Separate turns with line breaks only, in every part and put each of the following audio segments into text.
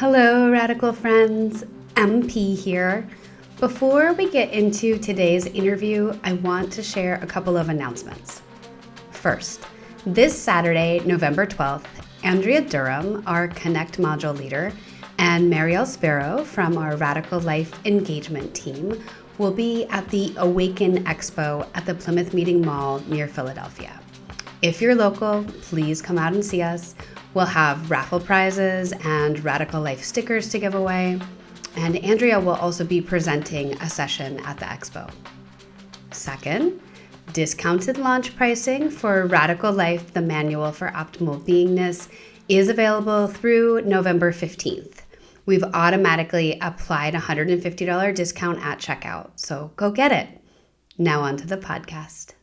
Hello, radical friends. MP here. Before we get into today's interview, I want to share a couple of announcements. First, this Saturday, November 12th, Andrea Durham, our Connect module leader, and Marielle Sparrow from our Radikal Life engagement team will be at the Awaken Expo at the Plymouth Meeting Mall near Philadelphia. If you're local, please come out and see us. We'll have raffle prizes and Radikal Life stickers to give away. And Andrea will also be presenting a session at the expo. Second, discounted launch pricing for Radikal Life, the Manual for Optimal Beingness, is available through November 15th. We've automatically applied a $150 discount at checkout, so go get it. Now on to the podcast.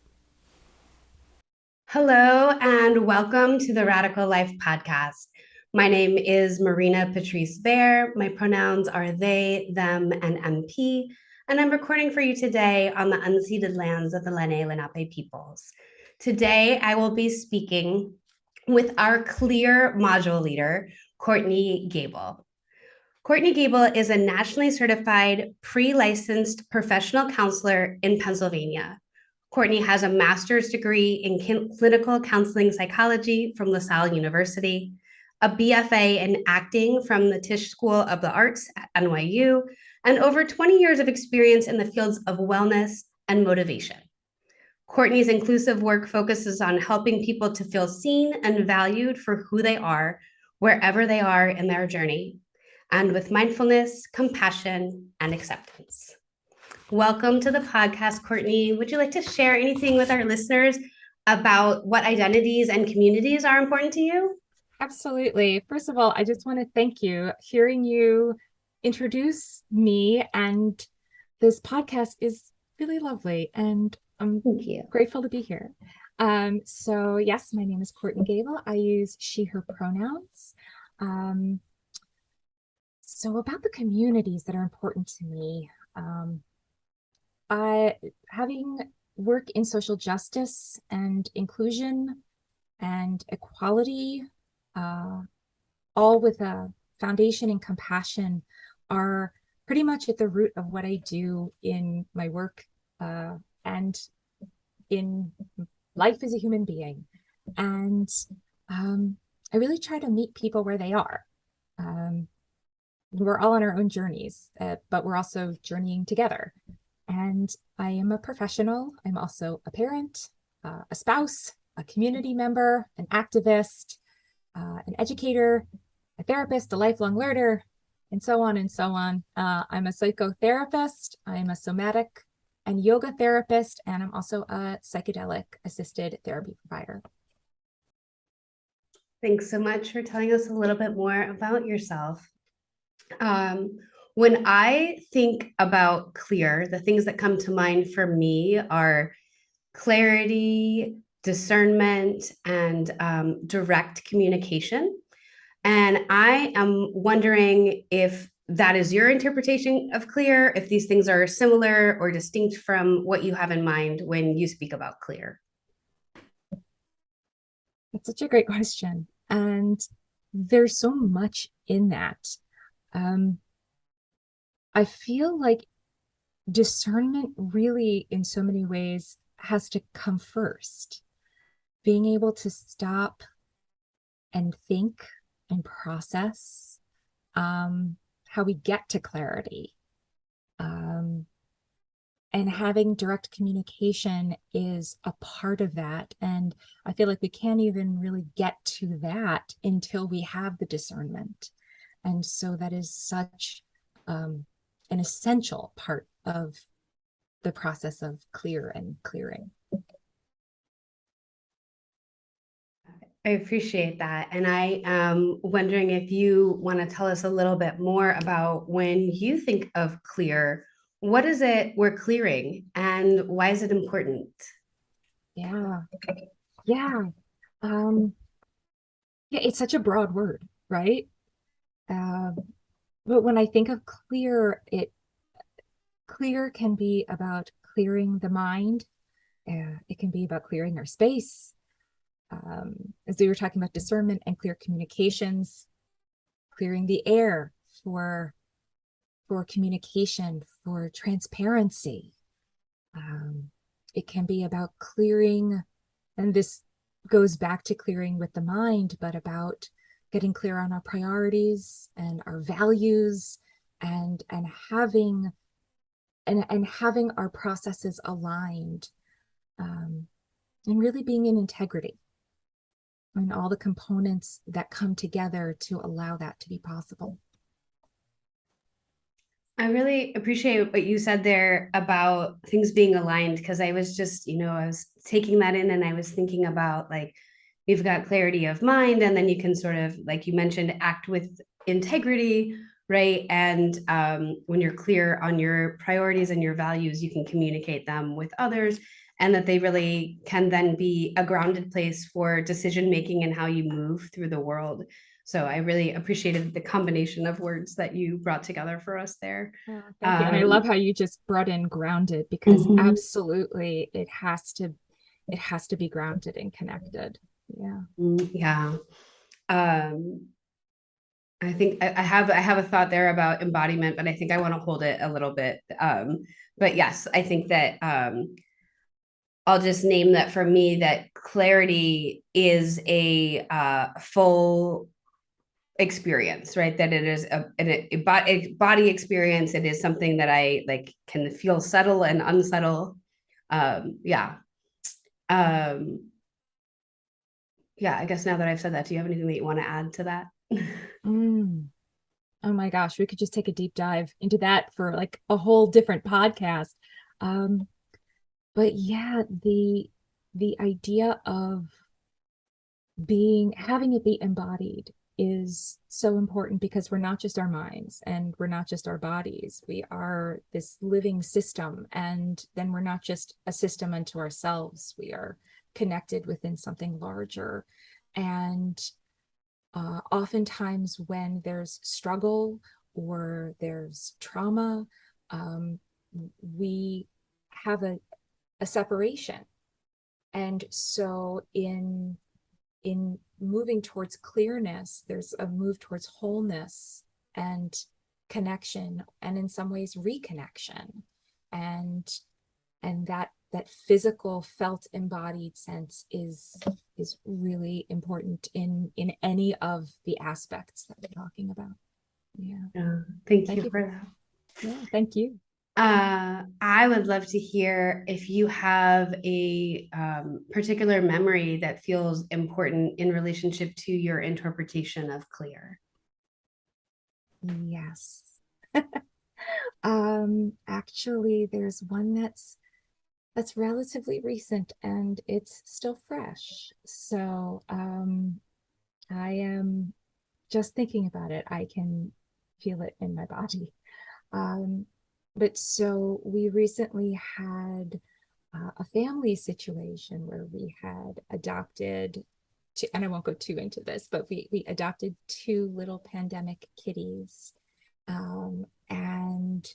Hello, and welcome to the Radikal Life podcast. My name is Marina Patrice Vare. My pronouns are they, them, and MP, and I'm recording for you today on the unceded lands of the Lenni Lenape peoples. Today, I will be speaking with our Clear module leader, Courtney Gable. Courtney Gable is a nationally certified pre-licensed professional counselor in Pennsylvania. Courtney has a master's degree in clinical counseling psychology from LaSalle University, a BFA in acting from the Tisch School of the Arts at NYU, and over 20 years of experience in the fields of wellness and motivation. Courtney's inclusive work focuses on helping people to feel seen and valued for who they are, wherever they are in their journey, and with mindfulness, compassion, and acceptance. Welcome to the podcast, Courtney. Would you like to share anything with our listeners about what identities and communities are important to you?
Absolutely. First of all, I just want to thank you. Hearing you introduce me and this podcast is really lovely, and I'm grateful to be here. So yes, my name is Courtney Gable. I use she, her pronouns. So about the communities that are important to me, having work in social justice and inclusion and equality, all with a foundation in compassion, are pretty much at the root of what I do in my work and in life as a human being. And I really try to meet people where they are. We're all on our own journeys, but we're also journeying together. And I am a professional. I'm also a parent, a spouse, a community member, an activist, an educator, a therapist, a lifelong learner, and so on and so on. I'm a psychotherapist. I'm a somatic and yoga therapist, and I'm also a psychedelic assisted therapy provider.
Thanks so much for telling us a little bit more about yourself. When I think about clear, the things that come to mind for me are clarity, discernment, and direct communication. And I am wondering if that is your interpretation of clear, if these things are similar or distinct from what you have in mind when you speak about clear.
That's such a great question. And there's so much in that. I feel like discernment really, in so many ways, has to come first. Being able to stop and think and process how we get to clarity. And having direct communication is a part of that. And I feel like we can't even really get to that until we have the discernment. And so that is such an essential part of the process of clear and clearing.
I appreciate that. And I am wondering if you want to tell us a little bit more about when you think of clear, what is it we're clearing and why is it important?
Yeah. Yeah. Yeah, it's such a broad word, right? But when I think of clear, clear can be about clearing the mind. It can be about clearing our space. As we were talking about discernment and clear communications, clearing the air for communication, for transparency. It can be about clearing, and this goes back to clearing with the mind, but about getting clear on our priorities and our values, and having our processes aligned, and really being in integrity, and all the components that come together to allow that to be possible.
I really appreciate what you said there about things being aligned, because I was just, I was taking that in and I was thinking about, like, you've got clarity of mind, and then you can sort of, like you mentioned, act with integrity, right? And when you're clear on your priorities and your values, you can communicate them with others, and that they really can then be a grounded place for decision making and how you move through the world. So I really appreciated the combination of words that you brought together for us there.
Oh, thank you. And I love how you just brought in grounded, because absolutely it has to be grounded and connected. Yeah.
Yeah. I think I have a thought there about embodiment, but I think I want to hold it a little bit. But yes, I think that I'll just name that for me, that clarity is a full experience, right? That it is a body experience. It is something that I like can feel settle and unsettle. Yeah. Um, yeah, I guess now that I've said that, do you have anything that you want to add to that?
Mm. Oh my gosh, we could just take a deep dive into that for like a whole different podcast. Um, but yeah, the idea of having it be embodied is so important, because we're not just our minds and we're not just our bodies. We are this living system, and then we're not just a system unto ourselves. We are connected within something larger. And oftentimes when there's struggle or there's trauma, um, we have a separation. And so in moving towards clearness, there's a move towards wholeness and connection, and in some ways reconnection, and that physical, felt, embodied sense is really important in any of the aspects that we're talking about. Yeah.
Yeah, thank
Thank
you
you.
for that.
Yeah, thank you.
I would love to hear if you have a particular memory that feels important in relationship to your interpretation of clear.
Yes. Actually, there's one that's relatively recent, and it's still fresh. So I am just thinking about it. I can feel it in my body. Um, but so we recently had a family situation where we had adopted two, and I won't go too into this, but we adopted two little pandemic kitties. And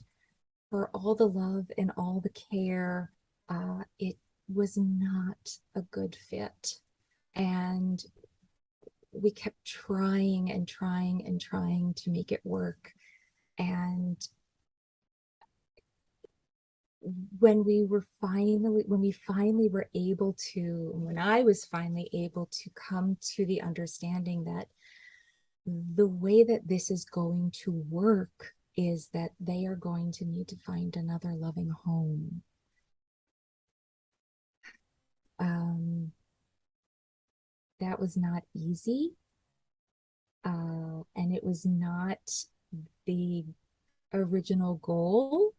for all the love and all the care, it was not a good fit. And we kept trying and trying and trying to make it work. And when I was finally able to come to the understanding that the way that this is going to work is that they are going to need to find another loving home. Um, that was not easy. And it was not the original goal,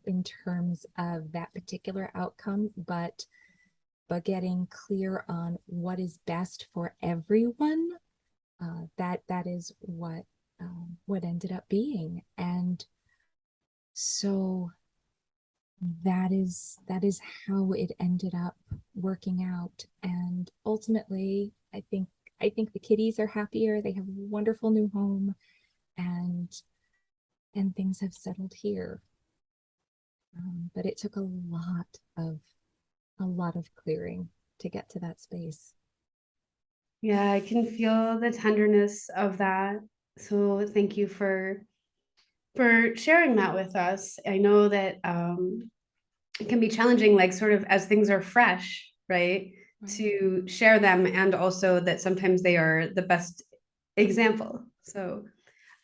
in terms of that particular outcome, but getting clear on what is best for everyone, that is what ended up being. And so that is how it ended up working out. And ultimately, I think the kitties are happier. They have a wonderful new home, and things have settled here. But it took a lot of clearing to get to that space.
Yeah, I can feel the tenderness of that. So thank you for sharing that with us. I know that it can be challenging, like sort of as things are fresh, right?
Right.
To share them, and also that sometimes they are the best example. So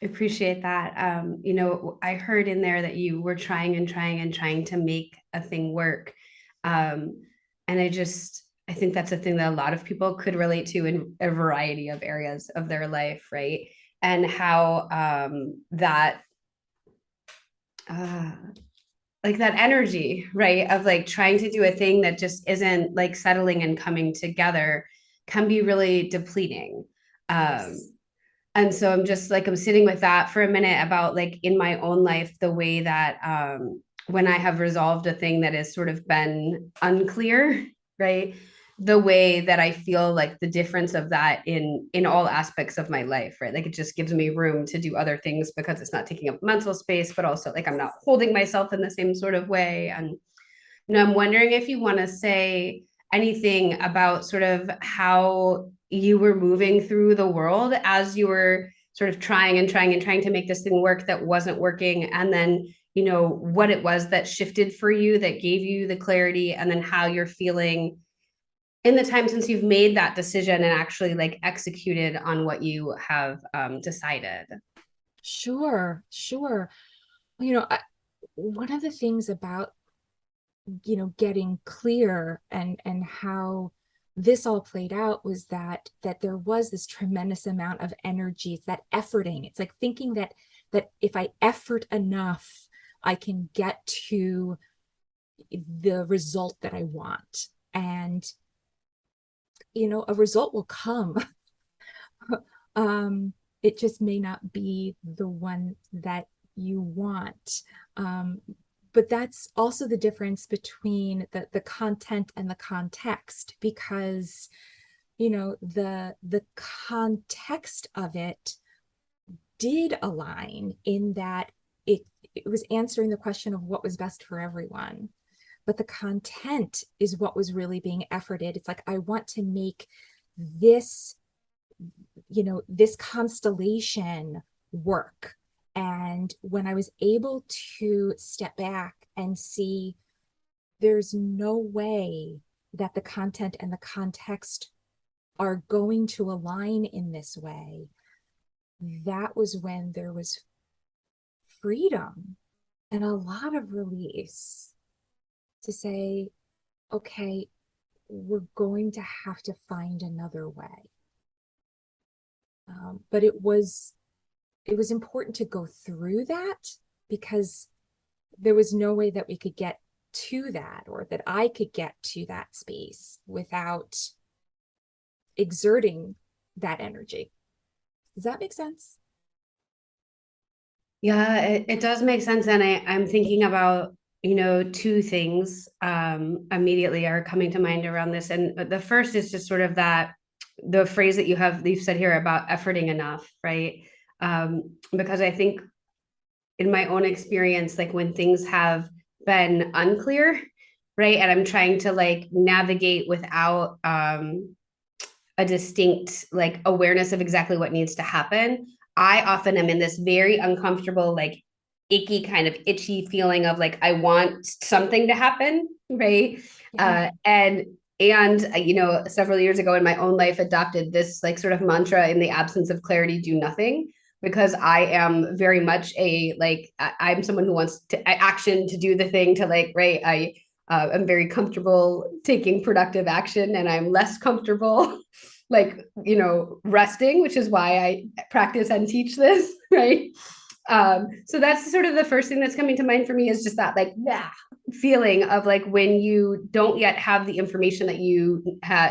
I appreciate that. I heard in there that you were trying and trying and trying to make a thing work. And I think that's a thing that a lot of people could relate to in a variety of areas of their life, right? And how that uh, like that energy, right, of like trying to do a thing that just isn't like settling and coming together can be really depleting. Um,
Yes.
and so I'm sitting with that for a minute about like in my own life, the way that when I have resolved a thing that has sort of been unclear, right? The way that I feel like the difference of that in all aspects of my life, right? Like it just gives me room to do other things because it's not taking up mental space, but also like I'm not holding myself in the same sort of way. And I'm wondering if you want to say anything about sort of how you were moving through the world as you were sort of trying and trying and trying to make this thing work that wasn't working. And then, what it was that shifted for you that gave you the clarity, and then how you're feeling in the time since you've made that decision and actually like executed on what you have decided.
Sure, sure. One of the things about, getting clear and how this all played out was that there was this tremendous amount of energy. It's that efforting. It's like thinking that if I effort enough, I can get to the result that I want. And, a result will come. um, it just may not be the one that you want. Um, but that's also the difference between the content and the context, because the context of it did align in that it was answering the question of what was best for everyone, but the content is what was really being efforted. It's like, I want to make this this constellation work. And when I was able to step back and see there's no way that the content and the context are going to align in this way, that was when there was freedom and a lot of release to say, okay, we're going to have to find another way. But it was important to go through that, because there was no way that we could get to that, or that I could get to that space without exerting that energy. Does that make sense?
Yeah, it does make sense. And I'm thinking about, two things immediately are coming to mind around this. And the first is just sort of that the phrase that you've said here about efforting enough, right? Because I think in my own experience, like when things have been unclear, right? And I'm trying to like navigate without a distinct like awareness of exactly what needs to happen, I often am in this very uncomfortable, like icky kind of itchy feeling of like I want something to happen, right?
Yeah.
Several years ago in my own life, adopted this like sort of mantra: in the absence of clarity, do nothing. Because I am very much I'm someone who wants to action, to do the thing, to like, right. I'm very comfortable taking productive action, and I'm less comfortable like, resting, which is why I practice and teach this, right? So that's sort of the first thing that's coming to mind for me, is just that like feeling of like when you don't yet have the information that you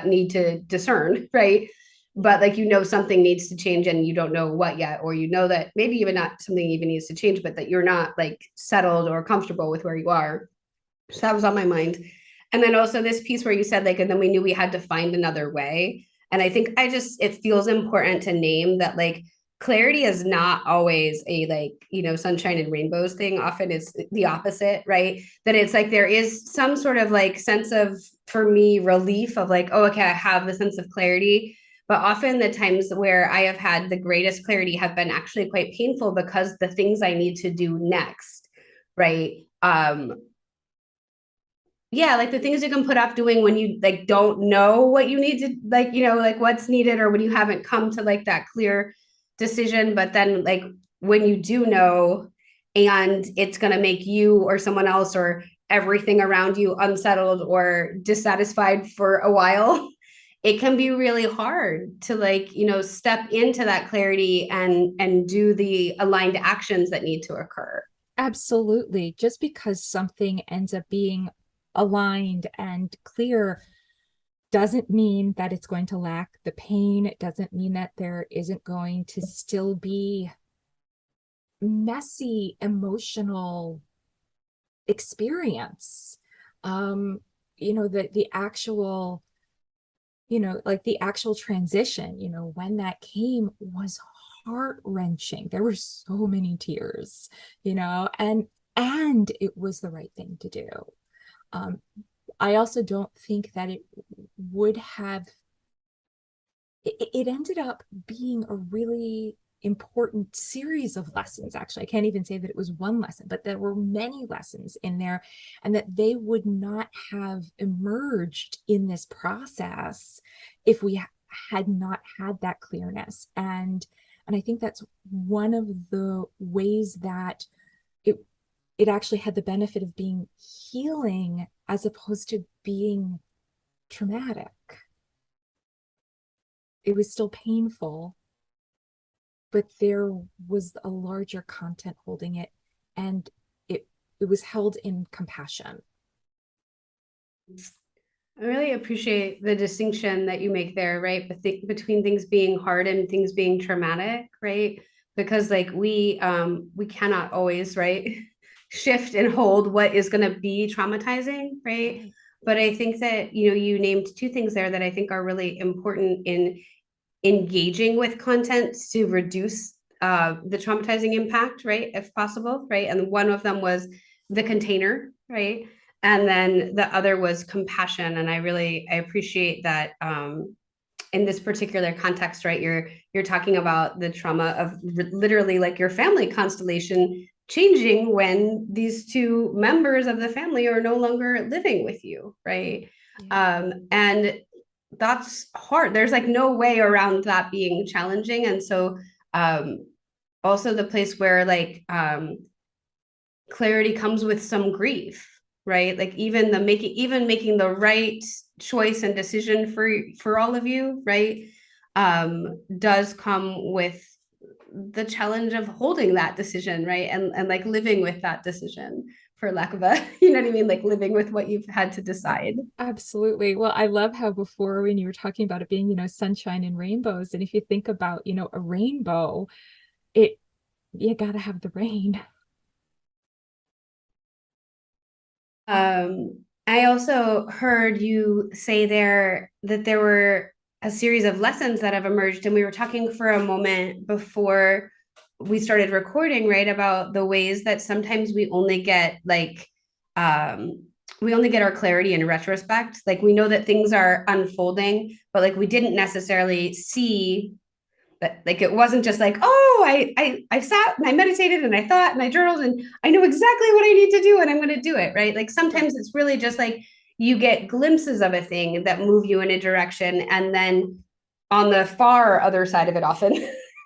need to discern, right? But like, something needs to change and you don't know what yet, or that maybe even not something even needs to change, but that you're not like settled or comfortable with where you are. So that was on my mind. And then also this piece where you said like, and then we knew we had to find another way. And I think it feels important to name that like clarity is not always a like, sunshine and rainbows thing. Often it's the opposite, right? That it's like there is some sort of like sense of, for me, relief of like, oh, okay, I have the sense of clarity. But often the times where I have had the greatest clarity have been actually quite painful because the things I need to do next, right? Yeah, like the things you can put off doing when you like don't know what you need to like, like what's needed, or when you haven't come to like that clear decision. But then like when you do know, and it's going to make you or someone else or everything around you unsettled or dissatisfied for a while, it can be really hard to like, step into that clarity and do the aligned actions that need to occur.
Absolutely. Just because something ends up being aligned and clear doesn't mean that it's going to lack the pain. It doesn't mean that there isn't going to still be messy emotional experience. Um, the actual, like the actual transition, when that came was heart-wrenching. There were so many tears, and it was the right thing to do. Um, I also don't think that it would have, it ended up being a really important series of lessons. Actually, I can't even say that it was one lesson, but there were many lessons in there, and that they would not have emerged in this process if we had not had that clearness. And I think that's one of the ways that it it actually had the benefit of being healing as opposed to being traumatic. It was still painful, but there was a larger content holding it, and it was held in compassion.
I really appreciate the distinction that you make there, right? Between things being hard and things being traumatic, right? Because like we cannot always, right, shift and hold what is going to be traumatizing, right?
Right.
But I think that you named two things there that I think are really important in engaging with content to reduce the traumatizing impact, right, if possible, right? And one of them was the container, right? And then the other was compassion. And I appreciate that in this particular context, right? You're talking about the trauma of literally like your family constellation changing when these two members of the family are no longer living with you, right?
Yeah.
And that's hard. There's like no way around that being challenging. And so um also the place where like clarity comes with some grief, right? Like even making the right choice and decision for all of you, right? Does come with the challenge of holding that decision, right? And like living with that decision, for lack of a, you know what I mean? Like living with what you've had to decide.
Absolutely. Well, I love how before when you were talking about it being, sunshine and rainbows, and if you think about, a rainbow, it you got to have the rain.
I also heard you say there that there were a series of lessons that have emerged, and we were talking for a moment before we started recording, right, about the ways that sometimes we only get our clarity in retrospect. Like we know that things are unfolding, but like we didn't necessarily see that, like it wasn't just like, oh, I sat and I meditated and I thought and I journaled and I know exactly what I need to do and I'm going to do it, right? Like
Right.
sometimes it's really just like you get glimpses of a thing that move you in a direction, and then on the far other side of it often,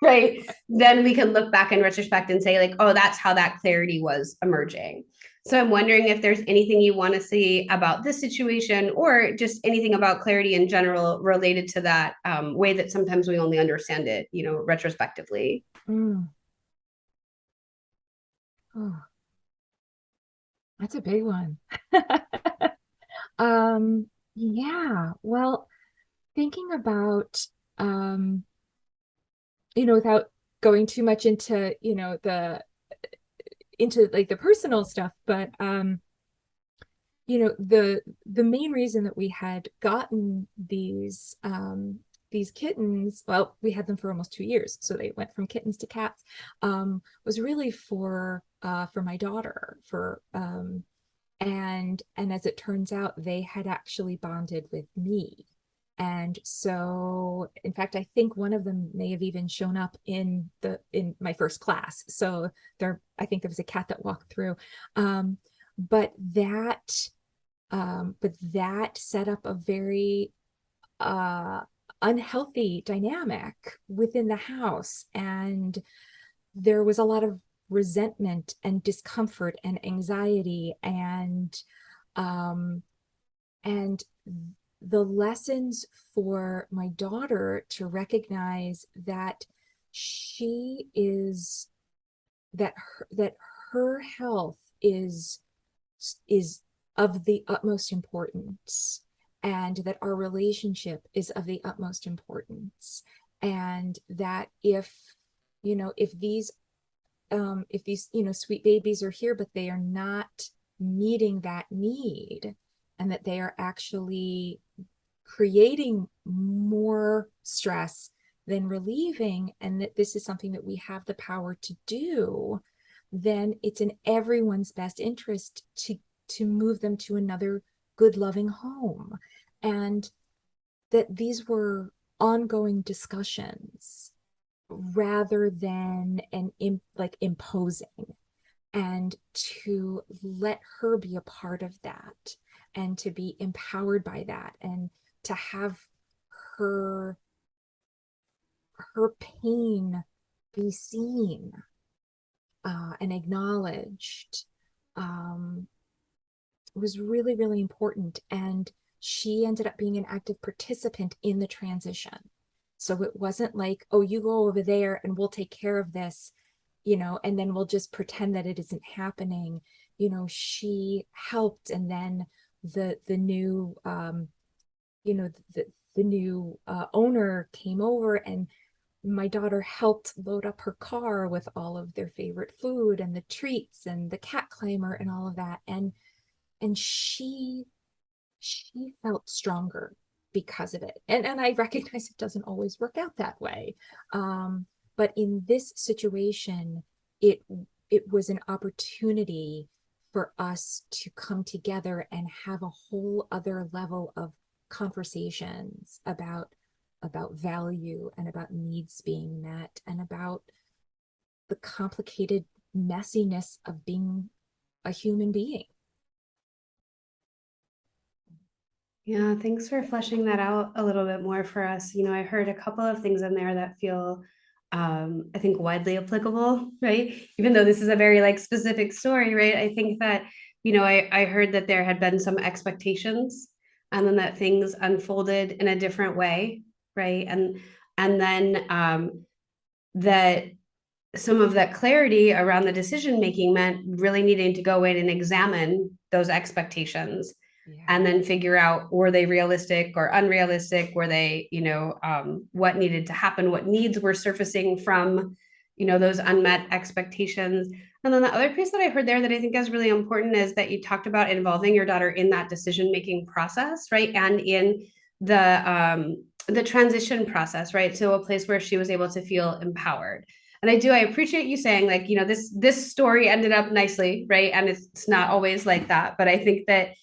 right, then we can look back in retrospect and say like, oh, that's how that clarity was emerging. So I'm wondering if there's anything you want to see about this situation, or just anything about clarity in general related to that way that sometimes we only understand it, retrospectively.
Mm. Oh, that's a big one. Yeah. Well, thinking about, um, without going too much into, into like the personal stuff, but the main reason that we had gotten these kittens, well, we had them for almost 2 years, so they went from kittens to cats, was really for my daughter, for and as it turns out, they had actually bonded with me. And so, in fact, I think one of them may have even shown up in my first class. So I think there was a cat that walked through. Um, but that, but that set up a very uh, unhealthy dynamic within the house, and there was a lot of resentment and discomfort and anxiety, um, and the lessons for my daughter to recognize that she is that her health is of the utmost importance, and that our relationship is of the utmost importance, and that if these sweet babies are here but they are not meeting that need, and that they are actually creating more stress than relieving, and that this is something that we have the power to do, then it's in everyone's best interest to move them to another good loving home. And that these were ongoing discussions rather than like imposing, and to let her be a part of that, and to be empowered by that, and to have her her pain be seen and acknowledged, um, was really, really important. And she ended up being an active participant in the transition. So it wasn't like, oh, you go over there and we'll take care of this, and then we'll just pretend that it isn't happening. She helped, and then the new you know the the new owner came over, and my daughter helped load up her car with all of their favorite food and the treats and the cat climber and all of that. And she felt stronger because of it. And I recognize it doesn't always work out that way. But in this situation, it it was an opportunity for us to come together and have a whole other level of conversations about value, and about needs being met, and about the complicated messiness of being a human being.
Yeah, thanks for fleshing that out a little bit more for us. I heard a couple of things in there that feel, I think, widely applicable, right? Even though this is a very like specific story, right? I think that, I heard that there had been some expectations, and then that things unfolded in a different way, right? And then that some of that clarity around the decision making meant really needing to go in and examine those expectations,
Yeah.
and then figure out, were they realistic or unrealistic, were they, what needed to happen, what needs were surfacing from, those unmet expectations. And then the other piece that I heard there that I think is really important is that you talked about involving your daughter in that decision making process, right? And in the transition process, right? So a place where she was able to feel empowered. And I appreciate you saying, like, this story ended up nicely, right? And it's not always like that, but I think that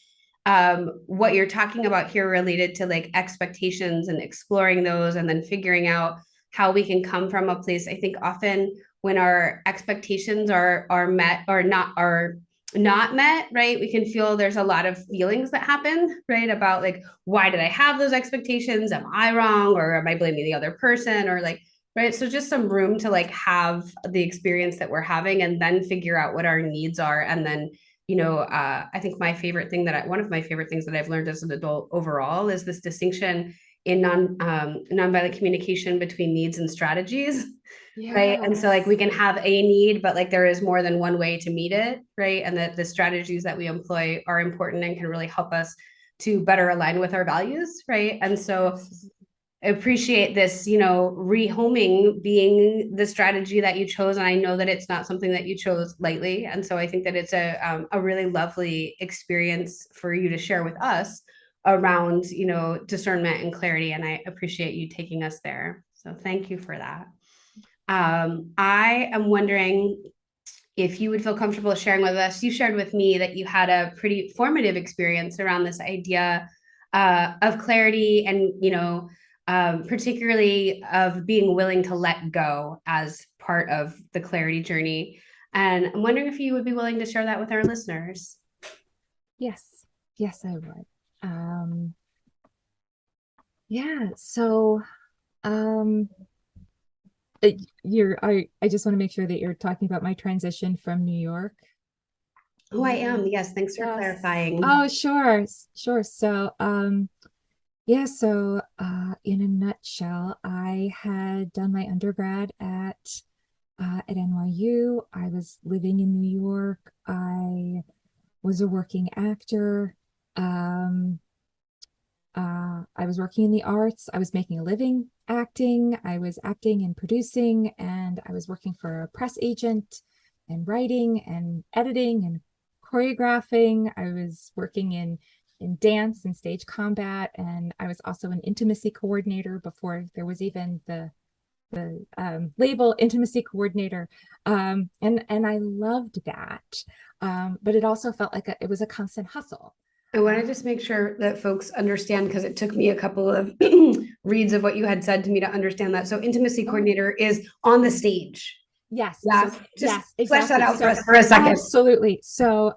what you're talking about here related to like expectations and exploring those, and then figuring out how we can come from a place. I think often when our expectations are met or not met, right, we can feel there's a lot of feelings that happen, right, about like, why did I have those expectations, am I wrong, or am I blaming the other person, or like, right? So just some room to like have the experience that we're having, and then figure out what our needs are. And then, I think one of my favorite things that I've learned as an adult overall is this distinction in nonviolent communication between needs and strategies, right? And so like we
Yes.
can have a need, but like there is more than one way to meet it, right? And that the strategies that we employ are important and can really help us to better align with our values, right? And so
Absolutely.
appreciate this, rehoming being the strategy that you chose. And I know that it's not something that you chose lightly. And so I think that it's a really lovely experience for you to share with us around, discernment and clarity. And I appreciate you taking us there. So thank you for that. I am wondering if you would feel comfortable sharing with us. You shared with me that you had a pretty formative experience around this idea of clarity and, particularly of being willing to let go as part of the clarity journey. And I'm wondering if you would be willing to share that with our listeners.
Yes, yes, I would. Yeah, so um, I just want to make sure that you're talking about my transition from New York.
Oh, I am. Yes, thanks for
Yes.
clarifying.
Oh, sure, sure. So, yeah, so in a nutshell, I had done my undergrad at NYU. I was living in New York. I was a working actor. Um, I was working in the arts. I was making a living acting. I was acting and producing, and I was working for a press agent and writing and editing and choreographing. I was working in dance and stage combat, and I was also an intimacy coordinator before there was even the label intimacy coordinator, and I loved that, but it also felt like it was a constant hustle.
I want to just make sure that folks understand because it took me a couple of reads of what you had said to me to understand that. So, intimacy
Oh,
coordinator is on the stage.
yes.
Yeah,
So
just
yes,
flesh that
exactly.
out for
So
us for a second.
absolutely. So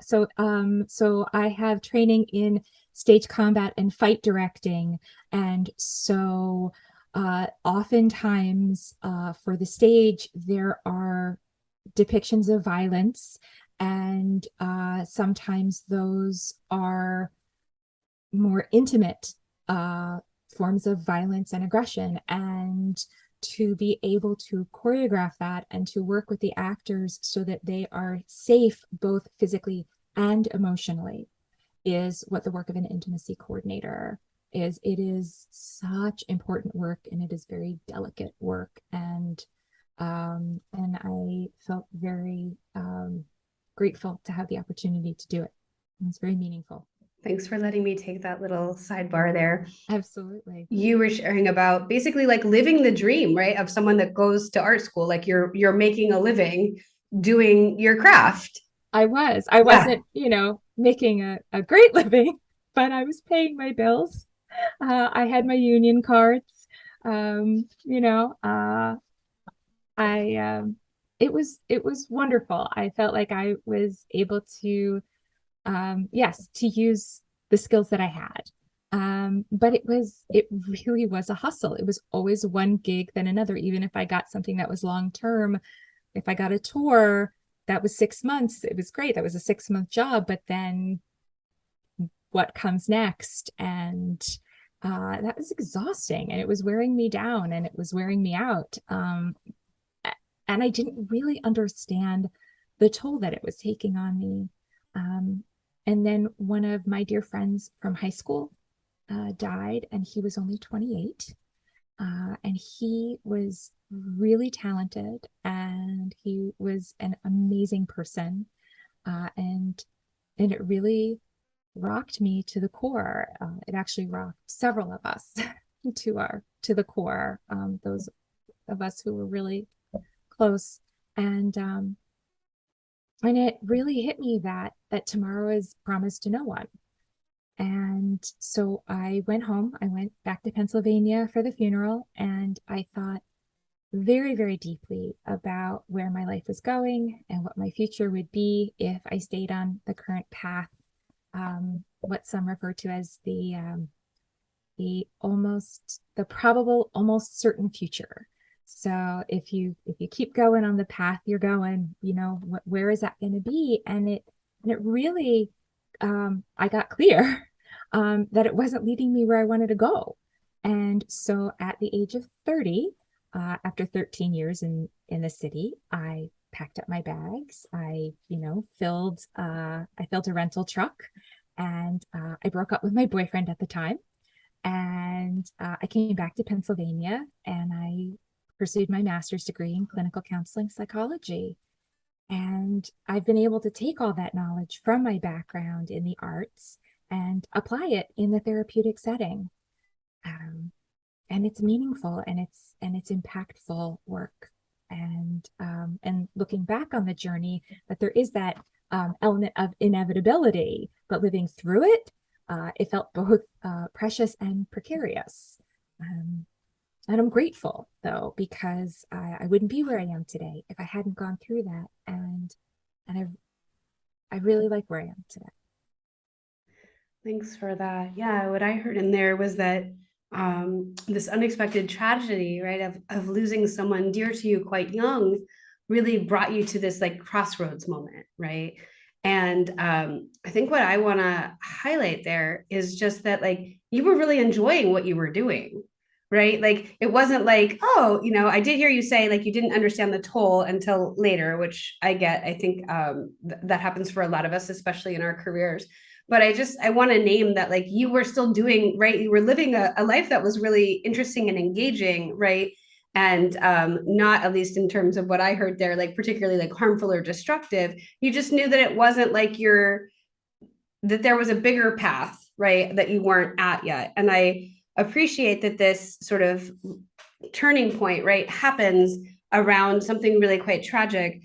I have training in stage combat and fight directing. And so oftentimes for the stage, there are depictions of violence. And sometimes those are more intimate forms of violence and aggression. And to be able to choreograph that and to work with the actors so that they are safe both physically and emotionally is what the work of an intimacy coordinator is. It is such important work, and it is very delicate work, and I felt very grateful to have the opportunity to do it. It was very meaningful.
Thanks for letting me take that little sidebar there.
Absolutely.
You were sharing about basically like living the dream, right? Of someone that goes to art school, like you're making a living doing your craft.
I
Yeah.
wasn't, making a great living, but I was paying my bills. I had my union cards. Um, you know, uh, I it was wonderful. I felt like I was able to yes, to use the skills that I had. But it really was a hustle. It was always one gig then another, even if I got something that was long term. If I got a tour that was 6 months, it was great. That was a 6 month job, but then what comes next? And that was exhausting, and it was wearing me down, and it was wearing me out. And I didn't really understand the toll that it was taking on me. Um, and then one of my dear friends from high school died, and he was only 28. And he was really talented, and he was an amazing person. And it really rocked me to the core. It actually rocked several of us to the core. Those of us who were really close, and it really hit me that tomorrow is promised to no one. And so I went home. I went back to Pennsylvania for the funeral, and I thought very, very deeply about where my life was going and what my future would be if I stayed on the current path, what some refer to as the probable, almost certain future. So if you keep going on the path you're going, where is that going to be? And it really, I got clear that it wasn't leading me where I wanted to go. And so at the age of 30, after 13 years in the city, I packed up my bags. I filled a rental truck, and I broke up with my boyfriend at the time. And I came back to Pennsylvania, and I pursued my master's degree in clinical counseling psychology. And I've been able to take all that knowledge from my background in the arts and apply it in the therapeutic setting. Um, and it's meaningful, and it's impactful work. And looking back on the journey, that there is that element of inevitability, but living through it, It felt both precious and precarious. Um, and I'm grateful though, because I wouldn't be where I am today if I hadn't gone through that. And I really like where I am today.
Thanks for that. Yeah, what I heard in there was that this unexpected tragedy, right, of losing someone dear to you quite young, really brought you to this like crossroads moment, right? And I think what I want to highlight there is just that like you were really enjoying what you were doing, right? Like it wasn't like, oh, I did hear you say like you didn't understand the toll until later, which I get. I think that happens for a lot of us, especially in our careers. But I want to name that like you were still doing right, you were living a life that was really interesting and engaging, right? And not, at least in terms of what I heard there, like particularly like harmful or destructive. You just knew that it wasn't like that there was a bigger path, right, that you weren't at yet. And I appreciate that this sort of turning point, right, happens around something really quite tragic,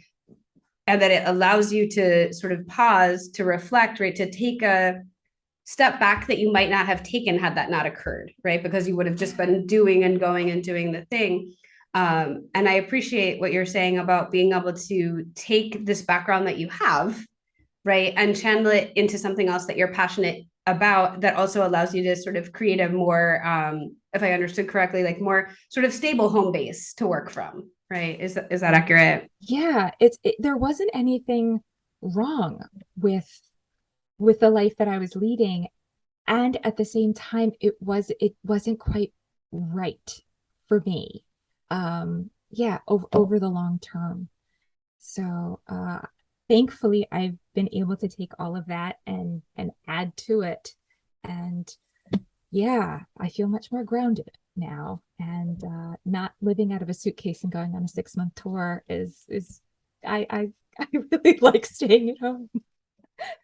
and that it allows you to sort of pause, to reflect, right, to take a step back that you might not have taken had that not occurred, right? Because you would have just been doing and going and doing the thing. And I appreciate what you're saying about being able to take this background that you have, right, and channel it into something else that you're passionate about, that also allows you to sort of create a more, if I understood correctly, like more sort of stable home base to work from, right? Is that accurate?
Yeah, there wasn't anything wrong with the life that I was leading, and at the same time it wasn't quite right for me. Yeah, over the long term. So thankfully I've been able to take all of that and add to it. And yeah, I feel much more grounded now. And not living out of a suitcase and going on a 6-month tour is I really like staying at home.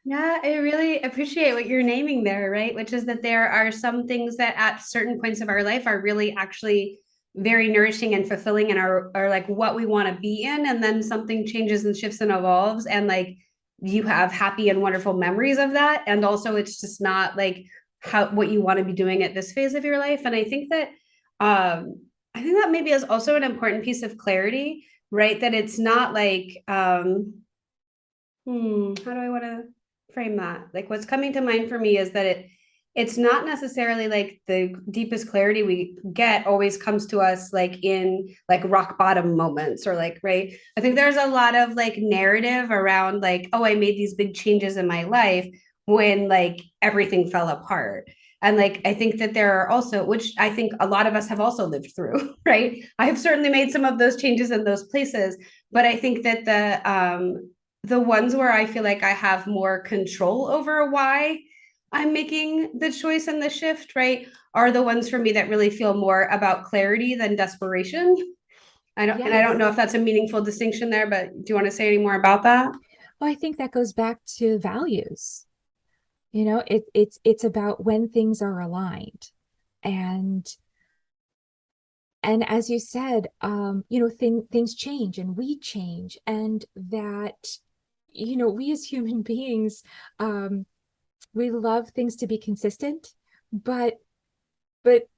Yeah, I really appreciate what you're naming there, right? Which is that there are some things that at certain points of our life are really actually very nourishing and fulfilling and are like what we want to be in. And then something changes and shifts and evolves. And like you have happy and wonderful memories of that. And also it's just not like how what you want to be doing at this phase of your life. And I think that maybe is also an important piece of clarity, right? That it's not like how do I want to frame that? Like what's coming to mind for me is that it's not necessarily like the deepest clarity we get always comes to us like in like rock bottom moments or like, right? I think there's a lot of like narrative around like, oh, I made these big changes in my life when like everything fell apart. And like I think that there are also, which I think a lot of us have also lived through, right? I have certainly made some of those changes in those places, but I think that the ones where I feel like I have more control over why I'm making the choice and the shift, right, are the ones for me that really feel more about clarity than desperation. I don't know
Yes.
if that's a meaningful distinction there, but do you want to say any more about that?
Well, I think that goes back to values. It's about when things are aligned. And as you said, things change and we change, and that, we as human beings, um, we love things to be consistent, but but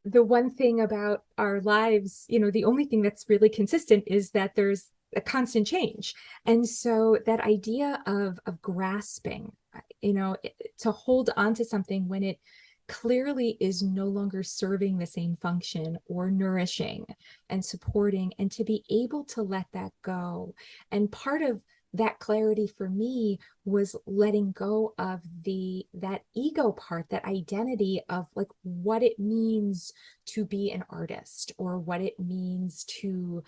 the one thing about our lives, the only thing that's really consistent is that there's a constant change. And so that idea of grasping, to hold on to something when it clearly is no longer serving the same function or nourishing and supporting, and to be able to let that go. And part of that clarity for me was letting go of that ego part, that identity of like what it means to be an artist, or what it means to,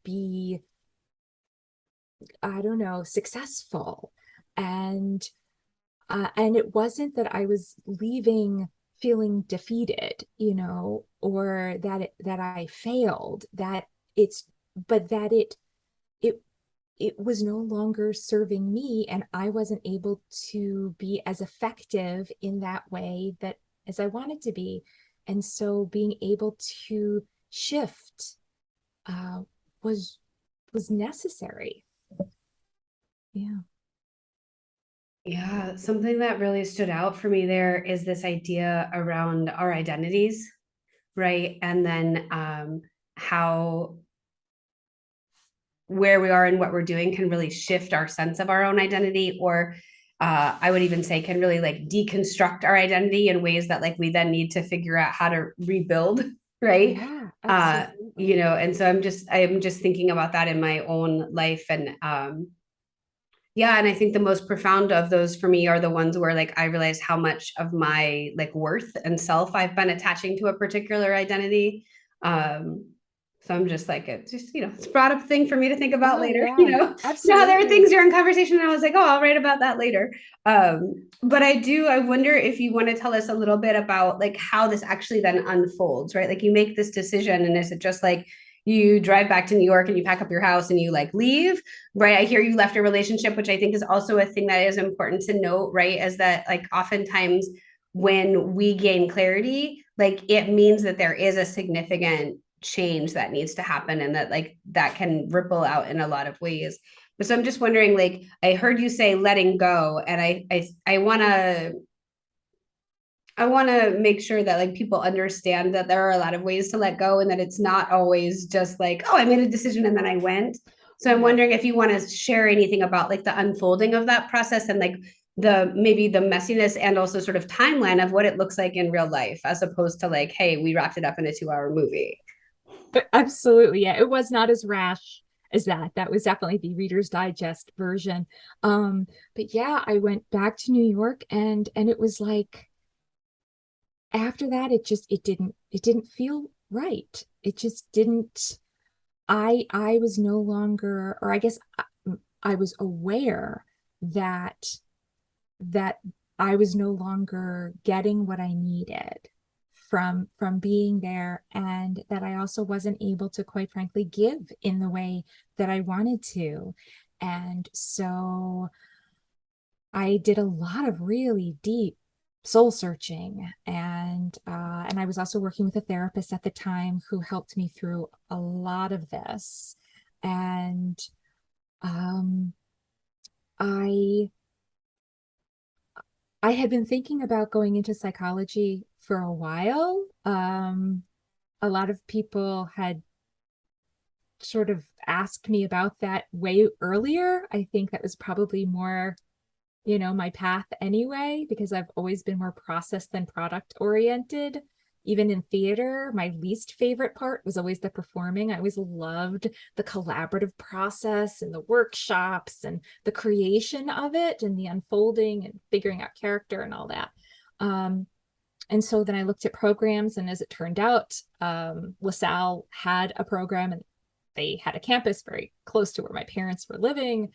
be, I don't know, successful. And it wasn't that I was leaving feeling defeated, or that I failed, that it's but that it it was no longer serving me, and I wasn't able to be as effective in that way that as I wanted to be. And so being able to shift uh, was necessary. Yeah.
Yeah, something that really stood out for me there is this idea around our identities, right? And then how where we are and what we're doing can really shift our sense of our own identity, or I would even say can really like deconstruct our identity in ways that like we then need to figure out how to rebuild, right?
Yeah,
uh
absolutely.
and so I'm just thinking about that in my own life. And yeah, and I think the most profound of those for me are the ones where like I realize how much of my like worth and self I've been attaching to a particular identity. Um, so I'm just like, it just, it's brought up a thing for me to think about
Oh
later,
yeah,
how there were
absolutely.
things during conversation and I was like, oh, I'll write about that later. But I wonder if you want to tell us a little bit about like how this actually then unfolds, right? Like you make this decision and is it just like you drive back to New York and you pack up your house and you like leave? Right. I hear you left a relationship, which I think is also a thing that is important to note, right? Is that like oftentimes when we gain clarity, like it means that there is a significant change that needs to happen and that like that can ripple out in a lot of ways. But so I'm just wondering, like, I heard you say letting go, and I want to make sure that like people understand that there are a lot of ways to let go and that it's not always just like, oh, I made a decision and then I went. So I'm
Right.
wondering if you want to share anything about like the unfolding of that process and like the maybe the messiness and also sort of timeline of what it looks like in real life as opposed to like, hey, we wrapped it up in a 2 hour movie.
But absolutely, yeah. It was not as rash as that. That was definitely the Reader's Digest version. But yeah, I went back to New York and it was like after that it didn't feel right. It just didn't. I was no longer, or I guess I was aware that that I was no longer getting what I needed from being there, and that I also wasn't able to, quite frankly, give in the way that I wanted to. And so I did a lot of really deep soul searching, and I was also working with a therapist at the time who helped me through a lot of this. And um, I I had been thinking about going into psychology for a while. A lot of people had sort of asked me about that way earlier. I think that was probably more, my path anyway, because I've always been more process than product oriented. Even in theater, my least favorite part was always the performing. I always loved the collaborative process and the workshops and the creation of it and the unfolding and figuring out character and all that. Um, and so then I looked at programs, and as it turned out, LaSalle had a program, and they had a campus very close to where my parents were living,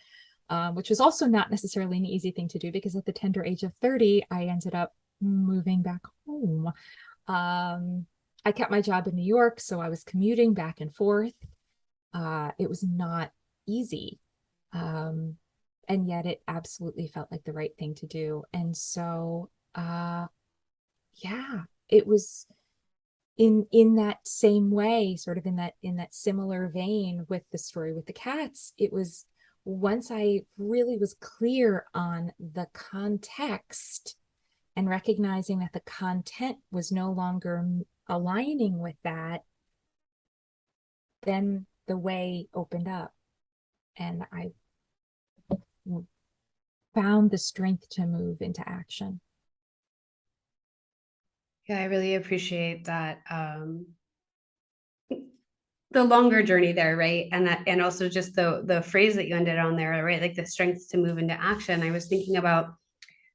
which was also not necessarily an easy thing to do because at the tender age of 30, I ended up moving back home. I kept my job in New York, so I was commuting back and forth. It was not easy. Um, and yet it absolutely felt like the right thing to do. And so, yeah, it was in that same way, sort of in that similar vein with the story with the cats. It was once I really was clear on the context and recognizing that the content was no longer aligning with that, then the way opened up, and I found the strength to move into action.
Yeah, I really appreciate that. The longer journey there, right? And also just the phrase that you ended on there, right? Like the strength to move into action. I was thinking about,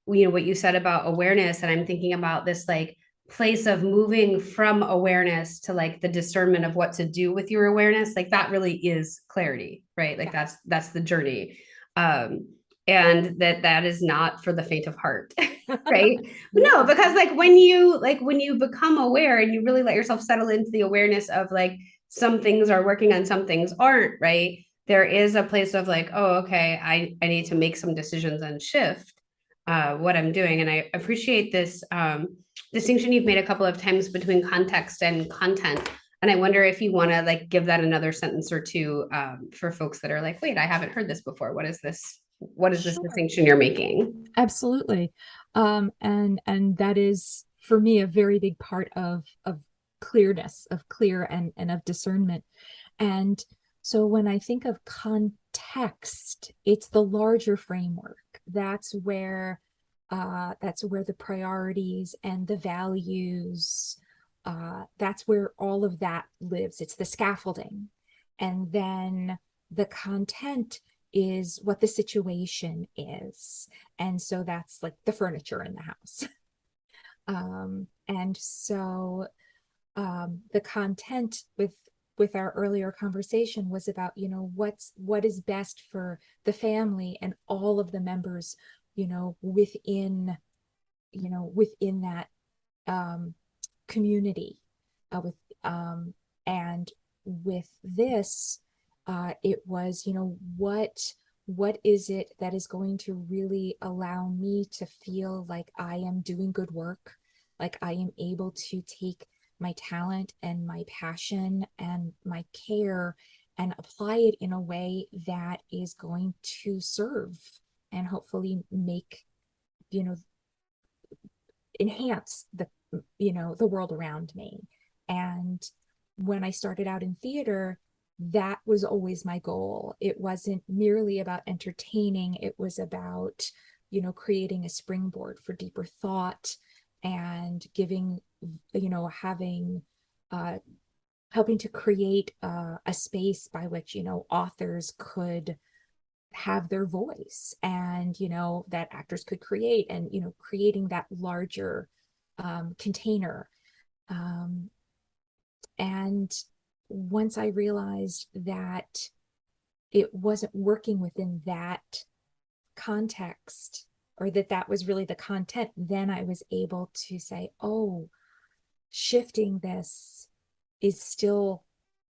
what you said about awareness, and I'm thinking about this like place of moving from awareness to like the discernment of what to do with your awareness. Like that really is clarity, right? Like
Yeah.
that's the journey. um and that is not for the faint of heart. Right. No,
No.
because like when you become aware and you really let yourself settle into the awareness of like some things are working and some things aren't, right? There is a place of like, oh, okay, I need to make some decisions and shift what I'm doing. And I appreciate this distinction you've made a couple of times between context and content. And I wonder if you want to like give that another sentence or two for folks that are like, wait, I haven't heard this before. what is this
Sure.
distinction you're making?
Absolutely. And that is for me a very big part of clearness, of clear and of discernment. And so when I think of context, it's the larger framework. That's where the priorities and the values, that's where all of that lives. It's the scaffolding. And then the content is what the situation is. And so that's like the furniture in the house. And so the content with our earlier conversation was about, what is best for the family and all of the members, within that community, with and with this, it was, what is it that is going to really allow me to feel like I am doing good work, like I am able to take my talent and my passion and my care and apply it in a way that is going to serve and hopefully make, you know enhance the world around me. And when I started out in theater, that was always my goal. It wasn't merely about entertaining, it was about, creating a springboard for deeper thought and giving, having helping to create a space by which, authors could have their voice, and that actors could create, and creating that larger container. And once I realized that it wasn't working within that context, or that was really the content, then I was able to say, oh, shifting this is still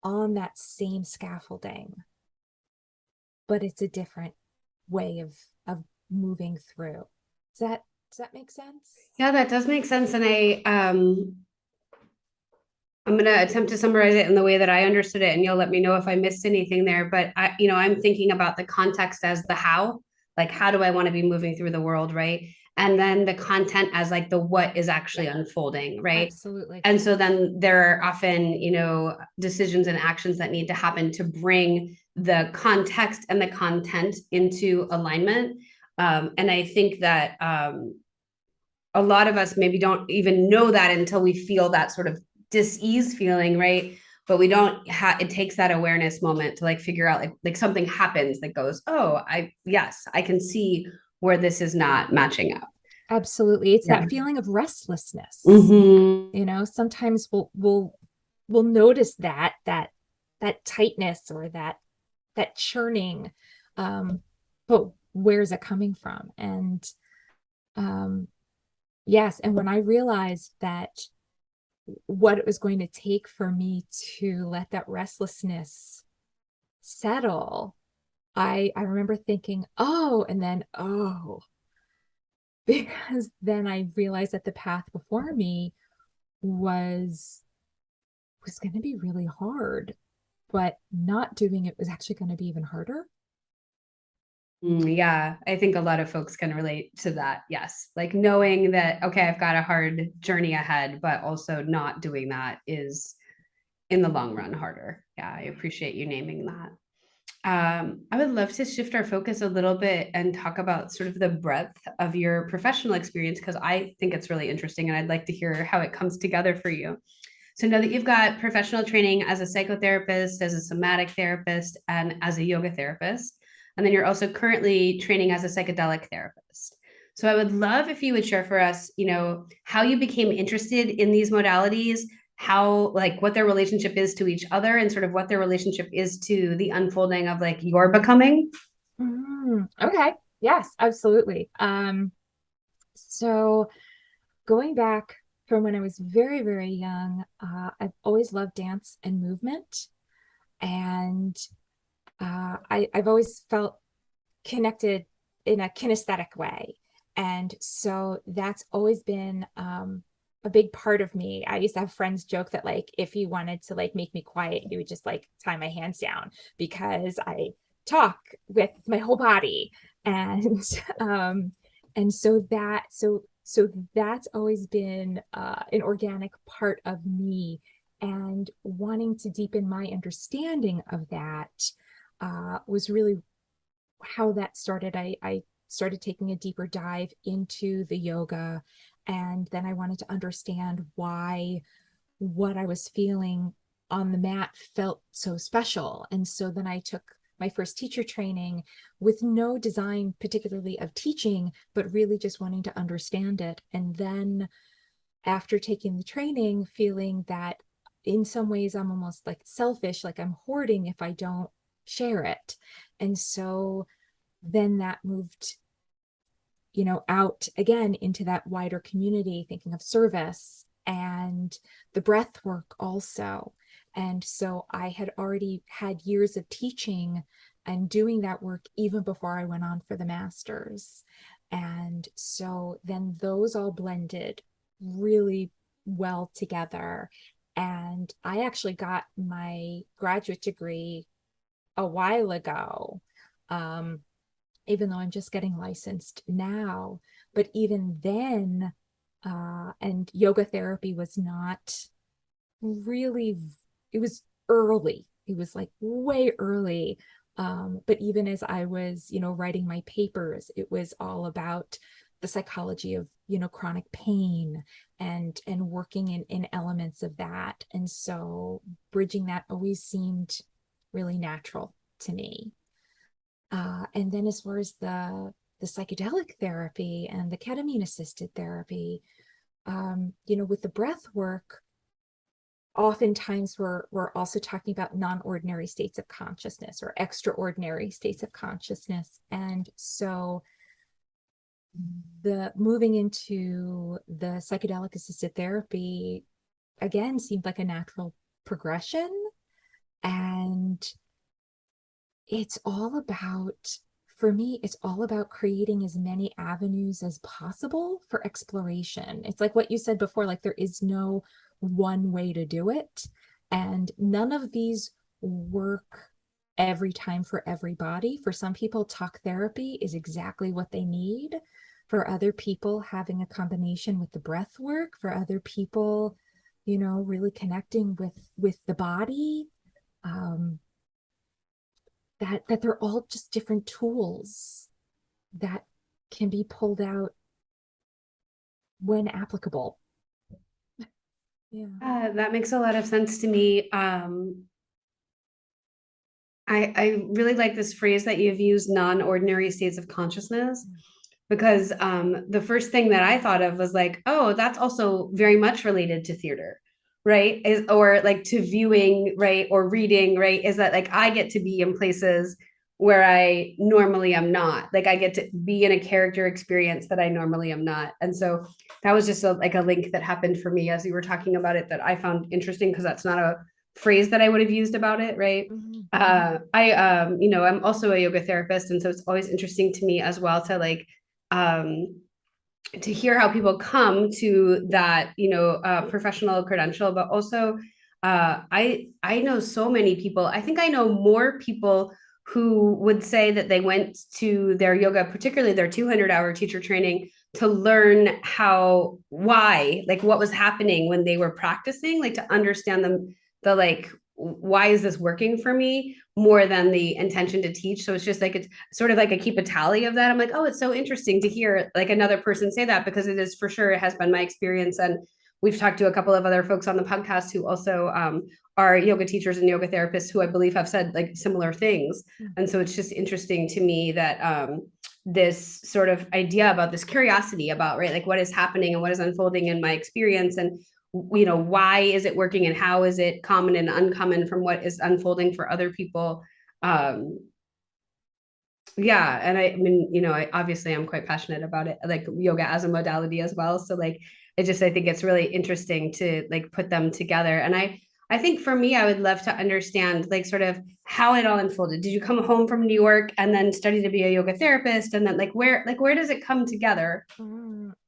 on that same scaffolding, but it's a different way of moving through. Does that make sense?
Yeah, that does make sense. And I'm going to attempt to summarize it in the way that I understood it, and you'll let me know if I missed anything there. But I'm thinking about the context as the how, like how do I want to be moving through the world, right? And then the content as like the what is actually unfolding, right?
Absolutely.
And so then there are often, decisions and actions that need to happen to bring the context and the content into alignment. And I think that a lot of us maybe don't even know that until we feel that sort of dis-ease feeling, right? But we don't have, it takes that awareness moment to like figure out like something happens that goes, oh, yes, I can see where this is not matching up.
Absolutely. It's
Yeah.
that feeling of restlessness.
Mm-hmm.
Sometimes we'll notice that tightness, or that churning. But where's it coming from? And yes, and when I realized that what it was going to take for me to let that restlessness settle, I remember thinking, oh, and then, oh, because then I realized that the path before me was going to be really hard, but not doing it was actually going to be even harder.
Yeah, I think a lot of folks can relate to that. Yes. Like knowing that, okay, I've got a hard journey ahead, but also not doing that is in the long run harder. Yeah, I appreciate you naming that. I would love to shift our focus a little bit and talk about sort of the breadth of your professional experience, because I think it's really interesting and I'd like to hear how it comes together for you. So know that you've got professional training as a psychotherapist, as a somatic therapist, and as a yoga therapist. And then you're also currently training as a psychedelic therapist. So I would love if you would share for us, how you became interested in these modalities, how like what their relationship is to each other, and sort of what their relationship is to the unfolding of like your becoming.
Okay. Yes, absolutely. So going back from when I was very, very young, I've always loved dance and movement. And I've always felt connected in a kinesthetic way. And so that's always been a big part of me. I used to have friends joke that like if you wanted to like make me quiet, you would just like tie my hands down, because I talk with my whole body. And and so that's always been an organic part of me, and wanting to deepen my understanding of that was really how that started. I started taking a deeper dive into the yoga, and then I wanted to understand why what I was feeling on the mat felt so special. And so then I took my first teacher training with no design, particularly of teaching, but really just wanting to understand it. And then after taking the training, feeling that in some ways I'm almost like selfish, like I'm hoarding if I don't share it. And so then that moved, out again into that wider community, thinking of service and the breath work also. And so I had already had years of teaching and doing that work even before I went on for the master's. And so then those all blended really well together. And I actually got my graduate degree a while ago. Even though I'm just getting licensed now. But even then, and yoga therapy was not really, it was early. It was like way early. But even as I was, writing my papers, it was all about the psychology of, chronic pain and working in elements of that. And so bridging that always seemed really natural to me. And then as far as the psychedelic therapy and the ketamine assisted therapy, with the breath work, oftentimes we're also talking about non-ordinary states of consciousness or extraordinary states of consciousness. And so the moving into the psychedelic assisted therapy again seemed like a natural progression. And it's all about, for me, it's all about creating as many avenues as possible for exploration. It's like what you said before, like there is no one way to do it. And none of these work every time for everybody. For some people, talk therapy is exactly what they need. For other people, having a combination with the breath work. For other people, really connecting with the body. That they're all just different tools that can be pulled out when applicable. Yeah.
That makes a lot of sense to me. I really like this phrase that you've used, non-ordinary states of consciousness, because the first thing that I thought of was like, oh, that's also very much related to theater, right? Or like to viewing, right? Or reading, right? Is that like I get to be in places where I normally am not. Like I get to be in a character experience that I normally am not. And so that was just like a link that happened for me as you were talking about it that I found interesting because that's not a phrase that I would have used about it, right?
Mm-hmm.
I'm also a yoga therapist, and so it's always interesting to me as well to like um, to hear how people come to that, professional credential, but also I know so many people. I think I know more people who would say that they went to their yoga, particularly their 200-hour teacher training, to learn why, like what was happening when they were practicing, like to understand the like why is this working for me more than the intention to teach. So it's just like it's sort of like I keep a tally of that. I'm like, oh, it's so interesting to hear like another person say that because it is for sure it has been my experience. And we've talked to a couple of other folks on the podcast who also are yoga teachers and yoga therapists who I believe have said like similar things. And so it's just interesting to me that this sort of idea about this curiosity about, right, like what is happening and what is unfolding in my experience, and why is it working and how is it common and uncommon from what is unfolding for other people. um yeah, and I mean, I obviously I'm quite passionate about it, like yoga as a modality as well, so like I think it's really interesting to like put them together. And I think for me I would love to understand like sort of how it all unfolded. Did you come home from New York and then study to be a yoga therapist, and then like where does it come together?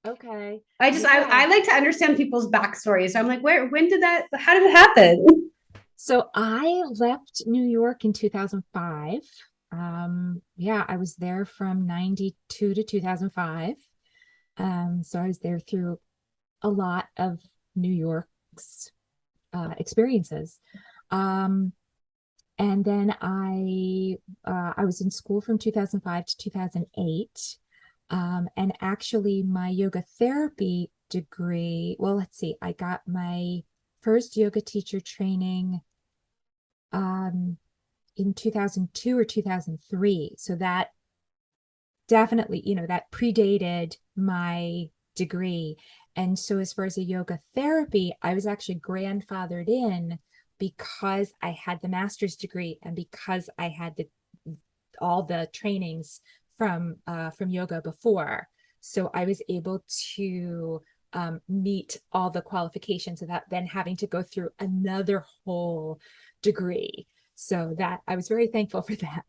Okay.
I
Yeah.
like to understand people's backstories. So I'm like, how did it happen?
So I left New York in 2005. Yeah, I was there from 92 to 2005. So I was there through a lot of New York's experiences. Um, and then I was in school from 2005 to 2008. And actually my yoga therapy degree, well, let's see, I got my first yoga teacher training um, in 2002 or 2003. So that definitely, that predated my degree. And so, as far as a yoga therapy, I was actually grandfathered in because I had the master's degree and because I had all the trainings from yoga before. So I was able to meet all the qualifications without then having to go through another whole degree. So that I was very thankful for that.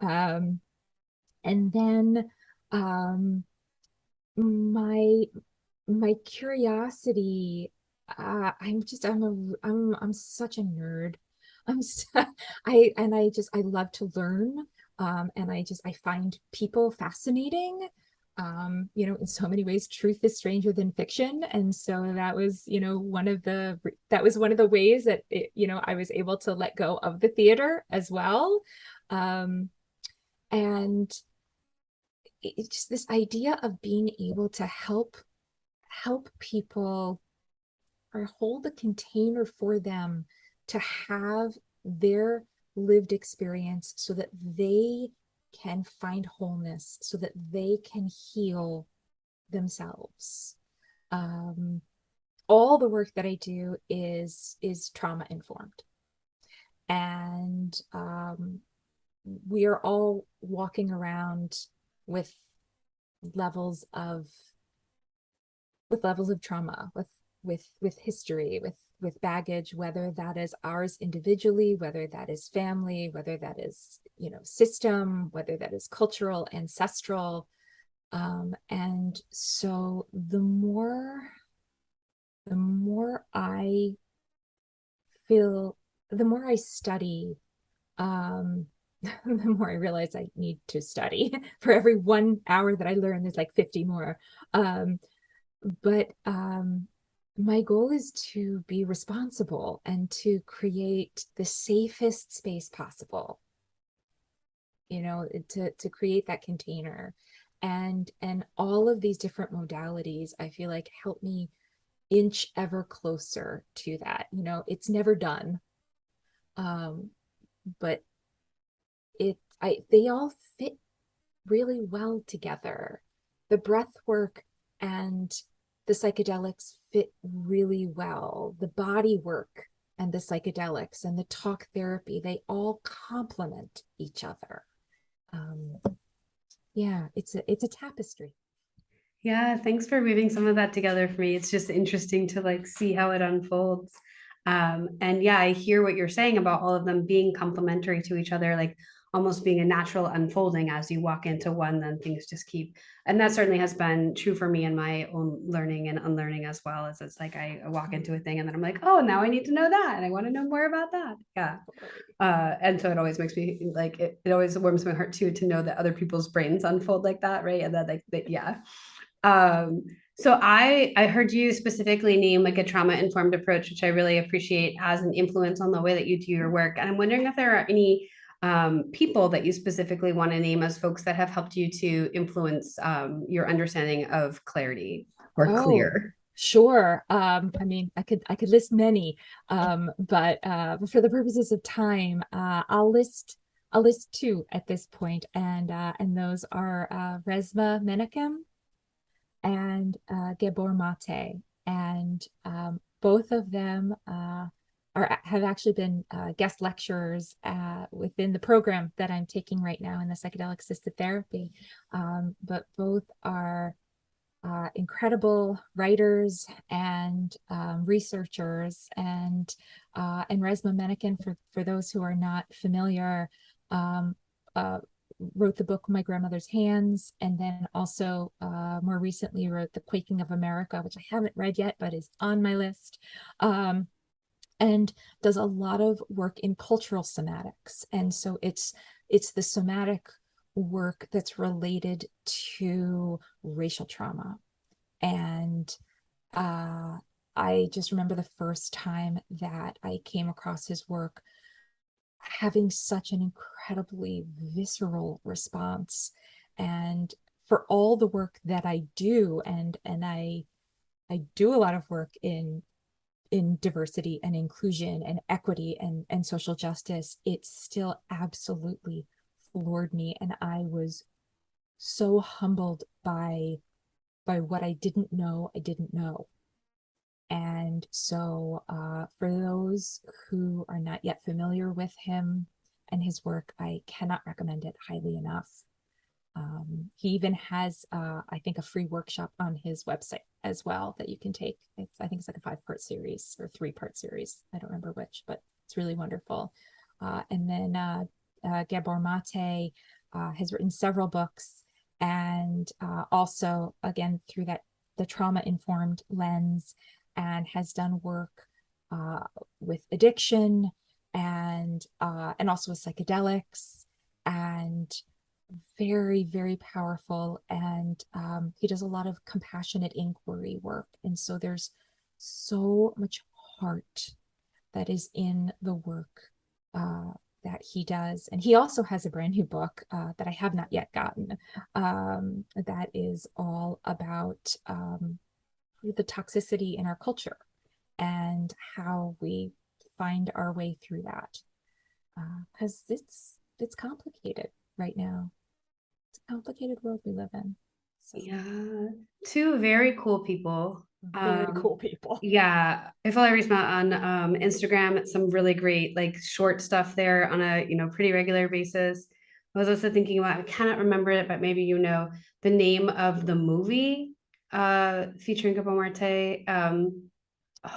Um, and then um, my my curiosity, I'm such a nerd. I'm so, I love to learn, and I find people fascinating. In so many ways truth is stranger than fiction, and so that was one of the ways that I was able to let go of the theater as well. Um, and it's just this idea of being able to help people or hold a container for them to have their lived experience so that they can find wholeness, so that they can heal themselves. Um, all the work that I do is trauma informed, and we are all walking around with levels of levels of trauma, with history, with baggage, whether that is ours individually, whether that is family, whether that is system, whether that is cultural, ancestral. And so the more I feel, the more I study, um, the more I realize I need to study. For every 1 hour that I learn, there's like 50 more. But my goal is to be responsible and to create the safest space possible, to create that container. And all of these different modalities, I feel like, help me inch ever closer to that. It's never done. Um, but they all fit really well together. The breath work and the psychedelics fit really well. The body work and the psychedelics and the talk therapy, they all complement each other. Um, yeah, it's a tapestry.
Yeah, thanks for weaving some of that together for me. It's just interesting to like see how it unfolds. And yeah, I hear what you're saying about all of them being complementary to each other, like almost being a natural unfolding as you walk into one, then things just keep. And that certainly has been true for me in my own learning and unlearning as well. As it's like I walk into a thing and then I'm like, oh, now I need to know that and I want to know more about that. Yeah. And so it always makes me like it always warms my heart too to know that other people's brains unfold like that, right? And that like that, yeah. So I heard you specifically name like a trauma informed approach, which I really appreciate as an influence on the way that you do your work. And I'm wondering if there are any people that you specifically want to name as folks that have helped you to influence your understanding of clarity or
Oh,
clear.
sure. I mean, I could list many, but for the purposes of time, I'll list two at this point, and those are Resma Menakem and Gabor Mate, and both of them have actually been guest lecturers within the program that I'm taking right now in the psychedelic assisted therapy. But both are incredible writers and researchers, and Resma Menakem, for those who are not familiar, um, uh, wrote the book My Grandmother's Hands, and then also more recently wrote The Quaking of America, which I haven't read yet but is on my list. And does a lot of work in cultural somatics. And so it's it's the somatic work that's related to racial trauma. And uh, I just remember the first time that I came across his work having such an incredibly visceral response. And for all the work that I do, and I do a lot of work in diversity and inclusion and equity and social justice, it still absolutely floored me. And I was so humbled by what I didn't know I didn't know. And so for those who are not yet familiar with him and his work, I cannot recommend it highly enough. He even has, I think, a free workshop on his website as well that you can take. I think it's like a 5-part series or 3-part series. I don't remember which, but it's really wonderful. And then Gabor Mate has written several books, and also, again, through the trauma-informed lens, and has done work with addiction and also with psychedelics, and very, very powerful. And he does a lot of compassionate inquiry work. And so there's so much heart that is in the work that he does. And he also has a brand new book that I have not yet gotten that is all about the toxicity in our culture and how we find our way through that. Because it's complicated right now. It's a complicated world we live in. So
Yeah, two very cool people.
very cool people.
Yeah, I follow Reesma on Instagram. Some really great like short stuff there on a pretty regular basis. I was also thinking about, I cannot remember it, but maybe the name of the movie featuring Gabon Marte.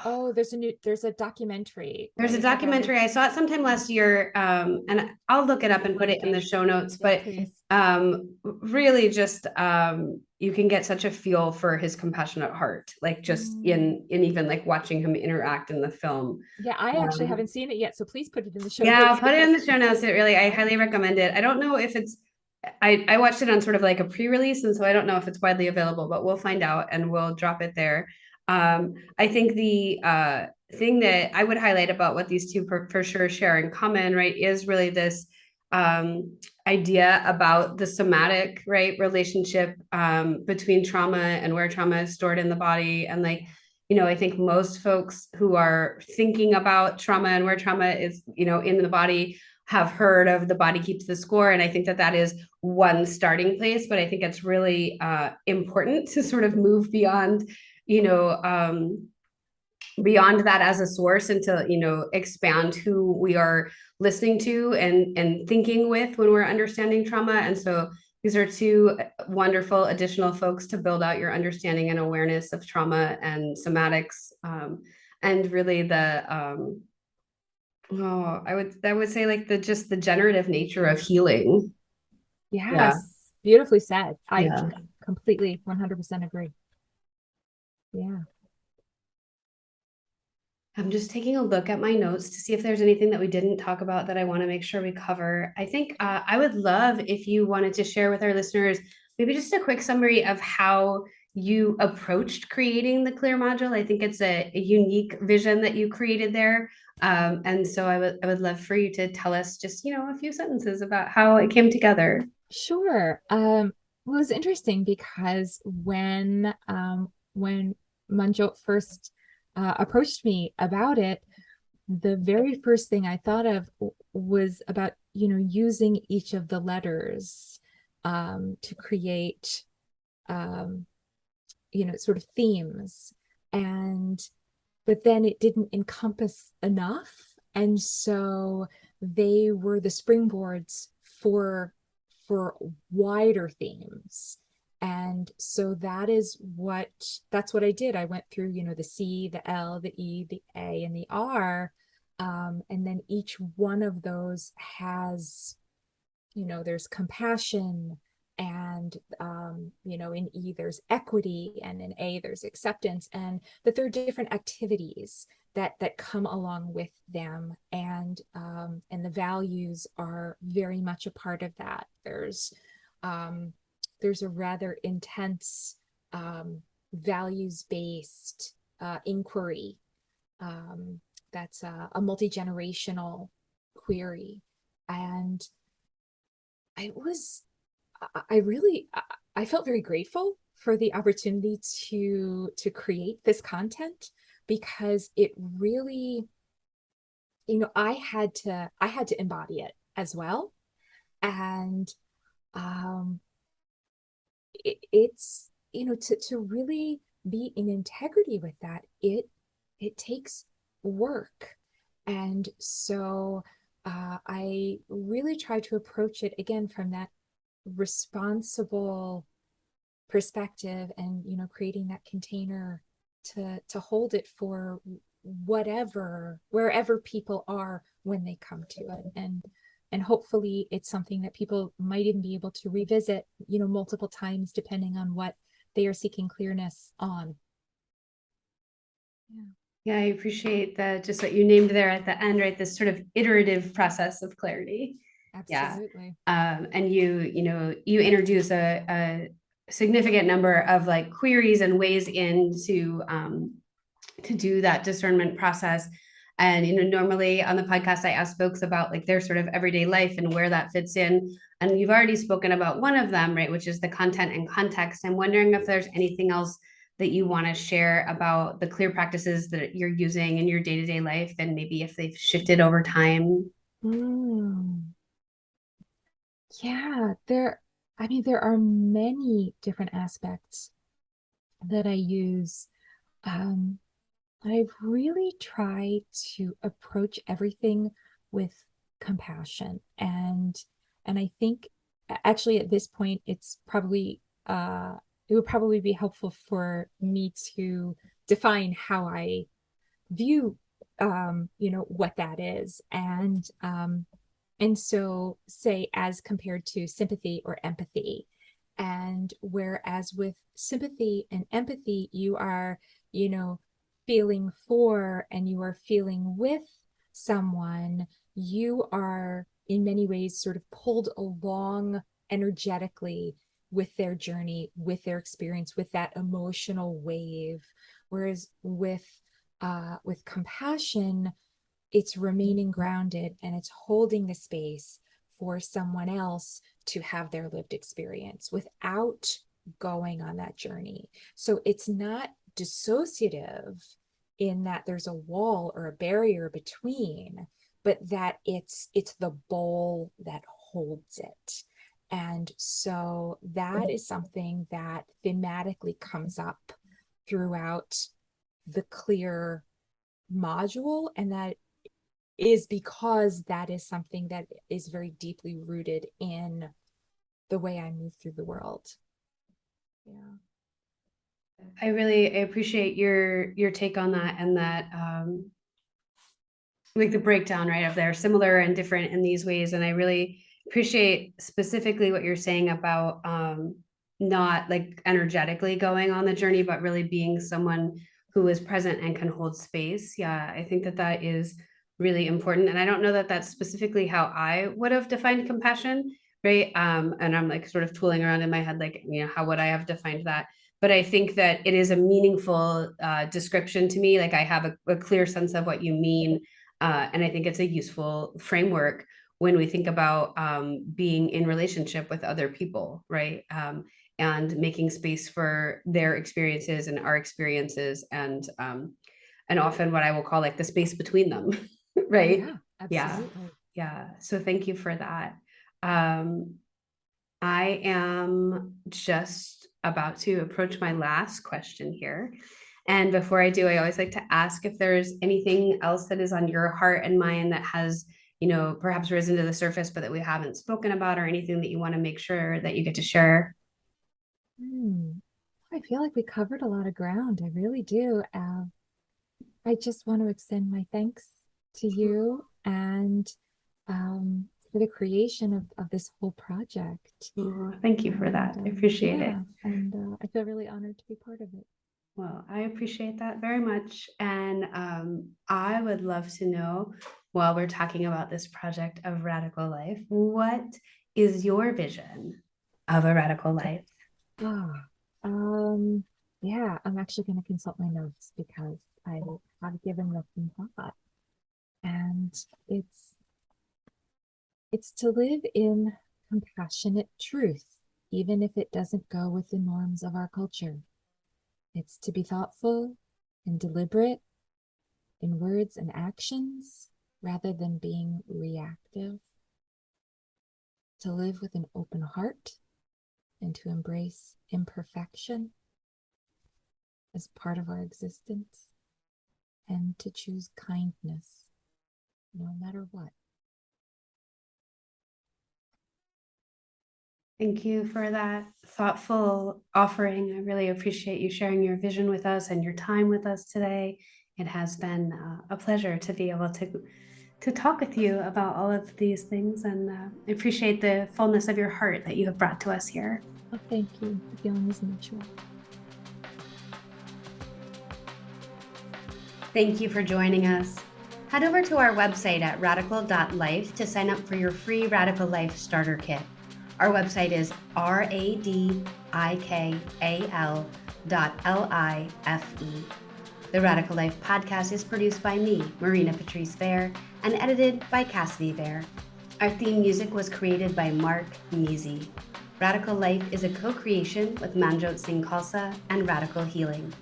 Oh, there's a documentary,
There's a
right? About it.
documentary. I saw it sometime last year, and I'll look it up and put it in the
Blanking.
show notes.
Yeah,
But
please.
really, just you can get such a feel for his compassionate heart, like just
Mm.
in even like watching him interact in the film.
Yeah, I actually
Um,
haven't seen it yet, so please put it in the show
yeah, I'll
notes
put it in
because
the show notes. I
I
highly recommend it. I don't know if it's, I watched it on sort of like a pre-release, and so I don't know if it's widely available, but we'll find out and we'll drop it there. I think the thing that I would highlight about what these two for sure share in common, right, is really this idea about the somatic, right, relationship between trauma and where trauma is stored in the body. And like, I think most folks who are thinking about trauma and where trauma is, in the body have heard of the body keeps the score. And I think that that is one starting place, but I think it's really important to sort of move beyond, you know, beyond that as a source and to expand who we are listening to and thinking with when we're understanding trauma. And so these are two wonderful additional folks to build out your understanding and awareness of trauma and somatics, and really the I would say like the just the generative nature of healing. Yeah,
yes, beautifully said. I
yeah.
completely 100% agree. Yeah.
I'm just taking a look at my notes to see if there's anything that we didn't talk about that I want to make sure we cover. I think I would love if you wanted to share with our listeners maybe just a quick summary of how you approached creating the Clear module. I think it's a unique vision that you created there. And so I would love for you to tell us just, a few sentences about how it came together.
Sure. Well, it was interesting because when Manjot first approached me about it, the very first thing I thought of was about, using each of the letters to create um, sort of themes. And but then it didn't encompass enough. And so they were the springboards for wider themes. And so that's what I did. I went through, the C, the L, the E, the A, and the R. And then each one of those has, there's compassion, and in E there's equity, and in A there's acceptance, and that there are different activities that come along with them, and the values are very much a part of that. There's a rather intense values-based inquiry that's a multi-generational query. And I was I really I felt very grateful for the opportunity to create this content, because it really, I had to embody it as well. And um it's, to really be in integrity with that, it takes work. And so I really try to approach it again from that responsible perspective, and creating that container to hold it for wherever people are when they come to it. And hopefully it's something that people might even be able to revisit multiple times, depending on what they are seeking clearness on.
Yeah, I appreciate that, just what you named there at the end, right? This sort of iterative process of clarity.
Absolutely.
Yeah. And you introduce a significant number of like queries and ways into to do that discernment process. And normally on the podcast, I ask folks about like their sort of everyday life and where that fits in. And you've already spoken about one of them, right, which is the content and context. I'm wondering if there's anything else that you want to share about the clear practices that you're using in your day-to-day life, and maybe if they've shifted over time.
Yeah, there are many different aspects that I use. Um, I've really tried to approach everything with compassion, and I think actually at this point it would probably be helpful for me to define how I view what that is. And so, say, as compared to sympathy or empathy. And whereas with sympathy and empathy, you are, feeling for and you are feeling with someone, you are in many ways sort of pulled along energetically with their journey, with their experience, with that emotional wave. Whereas with compassion, it's remaining grounded and it's holding the space for someone else to have their lived experience without going on that journey. So it's not dissociative in that there's a wall or a barrier between, but that it's the bowl that holds it. And so that is something that thematically comes up throughout the clear module, and that is because that is something that is very deeply rooted in the way I move through the world. Yeah.
I appreciate your take on that, and that like the breakdown, right, of they're similar and different in these ways. And I really appreciate specifically what you're saying about not like energetically going on the journey, but really being someone who is present and can hold space. Yeah, I think that that is really important. And I don't know that that's specifically how I would have defined compassion, right? And I'm like sort of tooling around in my head, like, how would I have defined that? But I think that it is a meaningful description to me. Like I have a clear sense of what you mean, and I think it's a useful framework when we think about being in relationship with other people, right? And making space for their experiences and our experiences, and often what I will call like the space between them, right?
Yeah,
Yeah,
absolutely.
yeah. So thank you for that. Um, I am just about to approach my last question here. And before I do, I always like to ask if there's anything else that is on your heart and mind that has, perhaps risen to the surface, but that we haven't spoken about, or anything that you want to make sure that you get to share.
I feel like we covered a lot of ground. I really do. I just want to extend my thanks to you, and for the creation of this whole project.
Oh, thank you for
And
that. I appreciate it.
yeah, and I feel really honored to be part of it.
Well, I appreciate that very much. And I would love to know, while we're talking about this project of Radical Life, what is your vision of a radical life?
Ah, um, yeah, I'm actually going to consult my notes because I have given them some thought. And it's it's to live in compassionate truth, even if it doesn't go with the norms of our culture. It's to be thoughtful and deliberate in words and actions rather than being reactive, to live with an open heart and to embrace imperfection as part of our existence, and to choose kindness no matter what.
Thank you for that thoughtful offering. I really appreciate you sharing your vision with us and your time with us today. It has been a pleasure to be able to talk with you about all of these things, and I appreciate the fullness of your heart that you have brought to us here.
Oh, thank you. The feeling is mutual.
Thank you for joining us. Head over to our website at radical.life to sign up for your free Radical Life Starter Kit. Our website is radikal.life. The Radical Life podcast is produced by me, Marina Patrice Vare, and edited by Cassidy Vare. Our theme music was created by Mark MeeZy. Radical Life is a co-creation with Manjot Singh Khalsa and Radical Healing.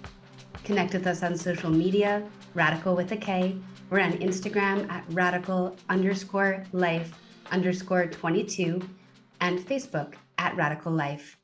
Connect with us on social media, Radical with a K. We're on Instagram at radical_life_22 and Facebook at Radical Life.